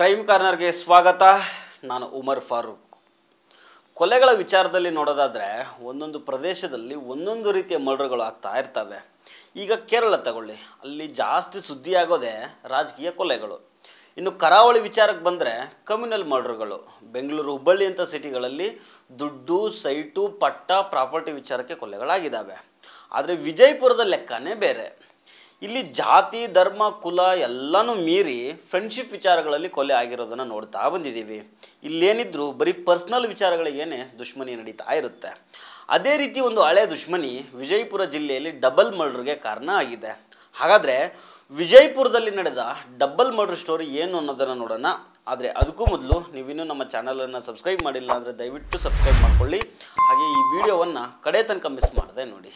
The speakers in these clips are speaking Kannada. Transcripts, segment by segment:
ಕ್ರೈಮ್ ಕಾರ್ನರ್ಗೆ ಸ್ವಾಗತ. ನಾನು ಉಮರ್ ಫಾರೂಕ್. ಕೊಲೆಗಳ ವಿಚಾರದಲ್ಲಿ ನೋಡೋದಾದರೆ ಒಂದೊಂದು ಪ್ರದೇಶದಲ್ಲಿ ಒಂದೊಂದು ರೀತಿಯ ಮರ್ಡರ್ಗಳು ಆಗ್ತಾ ಇರ್ತವೆ. ಈಗ ಕೇರಳ ತಗೊಳ್ಳಿ, ಅಲ್ಲಿ ಜಾಸ್ತಿ ಸುದ್ದಿಯಾಗೋದೇ ರಾಜಕೀಯ ಕೊಲೆಗಳು. ಇನ್ನು ಕರಾವಳಿ ವಿಚಾರಕ್ಕೆ ಬಂದರೆ ಕಮ್ಯುನಲ್ ಮರ್ಡರ್ಗಳು. ಬೆಂಗಳೂರು, ಹುಬ್ಬಳ್ಳಿ ಅಂಥ ಸಿಟಿಗಳಲ್ಲಿ ದುಡ್ಡು, ಸೈಟು, ಪಟ್ಟ, ಪ್ರಾಪರ್ಟಿ ವಿಚಾರಕ್ಕೆ ಕೊಲೆಗಳಾಗಿದ್ದಾವೆ. ಆದರೆ ವಿಜಯಪುರದ ಲೆಕ್ಕನೇ ಬೇರೆ. ಇಲ್ಲಿ ಜಾತಿ, ಧರ್ಮ, ಕುಲ ಎಲ್ಲನೂ ಮೀರಿ ಫ್ರೆಂಡ್ಶಿಪ್ ವಿಚಾರಗಳಲ್ಲಿ ಕೊಲೆ ಆಗಿರೋದನ್ನು ನೋಡ್ತಾ ಬಂದಿದ್ದೀವಿ. ಇಲ್ಲೇನಿದ್ರು ಬರೀ ಪರ್ಸ್ನಲ್ ವಿಚಾರಗಳಿಗೇನೆ ದುಶ್ಮನಿ ನಡೀತಾ ಇರುತ್ತೆ. ಅದೇ ರೀತಿ ಒಂದು ಹಳೆ ದುಶ್ಮನಿ ವಿಜಯಪುರ ಜಿಲ್ಲೆಯಲ್ಲಿ ಡಬಲ್ ಮರ್ಡರ್ಗೆ ಕಾರಣ ಆಗಿದೆ. ಹಾಗಾದರೆ ವಿಜಯಪುರದಲ್ಲಿ ನಡೆದ ಡಬಲ್ ಮರ್ಡರ್ ಸ್ಟೋರಿ ಏನು ಅನ್ನೋದನ್ನು ನೋಡೋಣ. ಆದರೆ ಅದಕ್ಕೂ ಮೊದಲು ನೀವಿನ್ನೂ ನಮ್ಮ ಚಾನಲನ್ನು ಸಬ್ಸ್ಕ್ರೈಬ್ ಮಾಡಿಲ್ಲ ಅಂದರೆ ದಯವಿಟ್ಟು ಸಬ್ಸ್ಕ್ರೈಬ್ ಮಾಡ್ಕೊಳ್ಳಿ. ಹಾಗೆ ಈ ವಿಡಿಯೋವನ್ನು ಕಡೆ ತನಕ ಮಿಸ್ ಮಾಡದೆ ನೋಡಿ.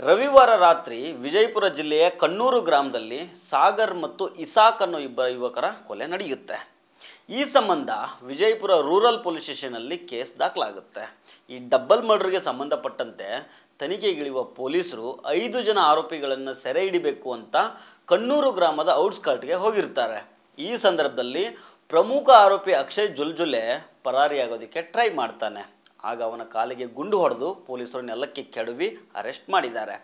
ರವಿವಾರ ರಾತ್ರಿ ವಿಜಯಪುರ ಜಿಲ್ಲೆಯ ಕಣ್ಣೂರು ಗ್ರಾಮದಲ್ಲಿ ಸಾಗರ್ ಮತ್ತು ಇಸಾಕ್ ಅನ್ನೋ ಇಬ್ಬರ ಯುವಕರ ಕೊಲೆ ನಡೆಯುತ್ತೆ. ಈ ಸಂಬಂಧ ವಿಜಯಪುರ ರೂರಲ್ ಪೊಲೀಸ್ ಸ್ಟೇಷನಲ್ಲಿ ಕೇಸ್ ದಾಖಲಾಗುತ್ತೆ. ಈ ಡಬಲ್ ಮರ್ಡರ್ಗೆ ಸಂಬಂಧಪಟ್ಟಂತೆ ತನಿಖೆಗಿಳಿಯುವ ಪೊಲೀಸರು 5 ಜನ ಆರೋಪಿಗಳನ್ನು ಸೆರೆ ಹಿಡಿಬೇಕು ಅಂತ ಕಣ್ಣೂರು ಗ್ರಾಮದ ಔಟ್ಸ್ಕರ್ಟ್ಗೆ ಹೋಗಿರ್ತಾರೆ. ಈ ಸಂದರ್ಭದಲ್ಲಿ ಪ್ರಮುಖ ಆರೋಪಿ ಅಕ್ಷಯ್ ಜುಲ್ಜುಲೆ ಪರಾರಿಯಾಗೋದಕ್ಕೆ ಟ್ರೈ ಮಾಡ್ತಾನೆ. ಆಗ ಅವನ ಕಾಲಿಗೆ ಗುಂಡು ಹೊಡೆದು ಪೊಲೀಸರು ನೆಲಕ್ಕೆ ಕೆಡವಿ ಅರೆಸ್ಟ್ ಮಾಡಿದ್ದಾರೆ.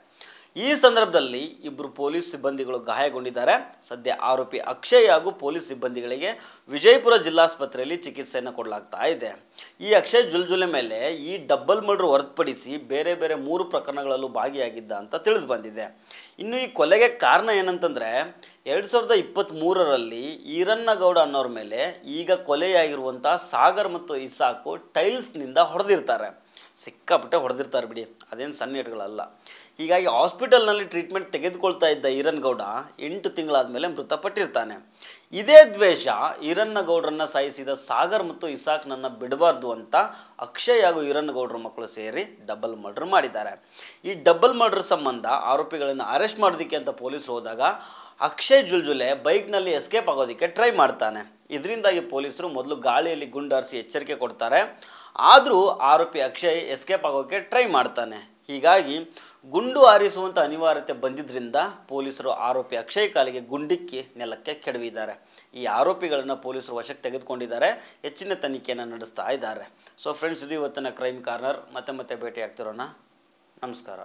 ಈ ಸಂದರ್ಭದಲ್ಲಿ ಇಬ್ಬರು ಪೊಲೀಸ್ ಸಿಬ್ಬಂದಿಗಳು ಗಾಯಗೊಂಡಿದ್ದಾರೆ. ಸದ್ಯ ಆರೋಪಿ ಅಕ್ಷಯ್ ಹಾಗೂ ಪೊಲೀಸ್ ಸಿಬ್ಬಂದಿಗಳಿಗೆ ವಿಜಯಪುರ ಜಿಲ್ಲಾಸ್ಪತ್ರೆಯಲ್ಲಿ ಚಿಕಿತ್ಸೆಯನ್ನು ಕೊಡಲಾಗ್ತಾ ಇದೆ. ಈ ಅಕ್ಷಯ್ ಜುಲ್ಜುಲೆ ಮೇಲೆ ಈ ಡಬಲ್ ಮರ್ಡರ್ ಹೊರತುಪಡಿಸಿ ಬೇರೆ 3 ಪ್ರಕರಣಗಳಲ್ಲೂ ಭಾಗಿಯಾಗಿದ್ದ ಅಂತ ತಿಳಿದು ಬಂದಿದೆ. ಇನ್ನು ಈ ಕೊಲೆಗೆ ಕಾರಣ ಏನಂತಂದರೆ 2023ರಲ್ಲಿ ಈರನ್ನಗೌಡ ಅನ್ನೋರ ಮೇಲೆ ಈಗ ಕೊಲೆಯಾಗಿರುವಂಥ ಸಾಗರ್ ಮತ್ತು ಇಸಾಕು ಟೈಲ್ಸ್ನಿಂದ ಹೊಡೆದಿರ್ತಾರೆ. ಸಿಕ್ಕಾಪಟ್ಟೆ ಹೊಡೆದಿರ್ತಾರೆ ಬಿಡಿ, ಅದೇನು ಸಣ್ಣ ಏಟುಗಳಲ್ಲ. ಹೀಗಾಗಿ ಹಾಸ್ಪಿಟಲ್ನಲ್ಲಿ ಟ್ರೀಟ್ಮೆಂಟ್ ತೆಗೆದುಕೊಳ್ತಾ ಇದ್ದ ಈರನ್ನಗೌಡ 8 ತಿಂಗಳಾದ ಮೇಲೆ ಮೃತಪಟ್ಟಿರ್ತಾನೆ. ಇದೇ ದ್ವೇಷ ಈರನ್ನಗೌಡರನ್ನು ಸಾಯಿಸಿದ ಸಾಗರ್ ಮತ್ತು ಇಸಾಕ್ನನ್ನು ಬಿಡಬಾರ್ದು ಅಂತ ಅಕ್ಷಯ್ ಹಾಗೂ ಈರನ್ನಗೌಡರ ಮಕ್ಕಳು ಸೇರಿ ಡಬಲ್ ಮರ್ಡರ್ ಮಾಡಿದ್ದಾರೆ. ಈ ಡಬಲ್ ಮರ್ಡರ್ ಸಂಬಂಧ ಆರೋಪಿಗಳನ್ನು ಅರೆಸ್ಟ್ ಮಾಡೋದಕ್ಕೆ ಅಂತ ಪೊಲೀಸರು ಹೋದಾಗ ಅಕ್ಷಯ್ ಜುಲ್ಜುಲೆ ಬೈಕ್ನಲ್ಲಿ ಎಸ್ಕೇಪ್ ಆಗೋದಕ್ಕೆ ಟ್ರೈ ಮಾಡ್ತಾನೆ. ಇದರಿಂದಾಗಿ ಪೊಲೀಸರು ಮೊದಲು ಗಾಳಿಯಲ್ಲಿ ಗುಂಡಾರಿಸಿ ಎಚ್ಚರಿಕೆ ಕೊಡ್ತಾರೆ. ಆದರೂ ಆರೋಪಿ ಅಕ್ಷಯ್ ಎಸ್ಕೇಪ್ ಆಗೋಕ್ಕೆ ಟ್ರೈ ಮಾಡ್ತಾನೆ. ಹೀಗಾಗಿ ಗುಂಡು ಹಾರಿಸುವಂಥ ಅನಿವಾರ್ಯತೆ ಬಂದಿದ್ದರಿಂದ ಪೊಲೀಸರು ಆರೋಪಿ ಅಕ್ಷಯ್ ಕಾಲಿಗೆ ಗುಂಡಿಕ್ಕಿ ನೆಲಕ್ಕೆ ಕೆಡವಿದ್ದಾರೆ. ಈ ಆರೋಪಿಗಳನ್ನು ಪೊಲೀಸರು ವಶಕ್ಕೆ ತೆಗೆದುಕೊಂಡಿದ್ದಾರೆ. ಹೆಚ್ಚಿನ ತನಿಖೆಯನ್ನು ನಡೆಸ್ತಾ ಇದ್ದಾರೆ. ಸೊ ಫ್ರೆಂಡ್ಸ್, ಇದು ಇವತ್ತಿನ ಕ್ರೈಮ್ ಕಾರ್ನರ್. ಮತ್ತೆ ಭೇಟಿ ಆಗ್ತಿರೋಣ. ನಮಸ್ಕಾರ.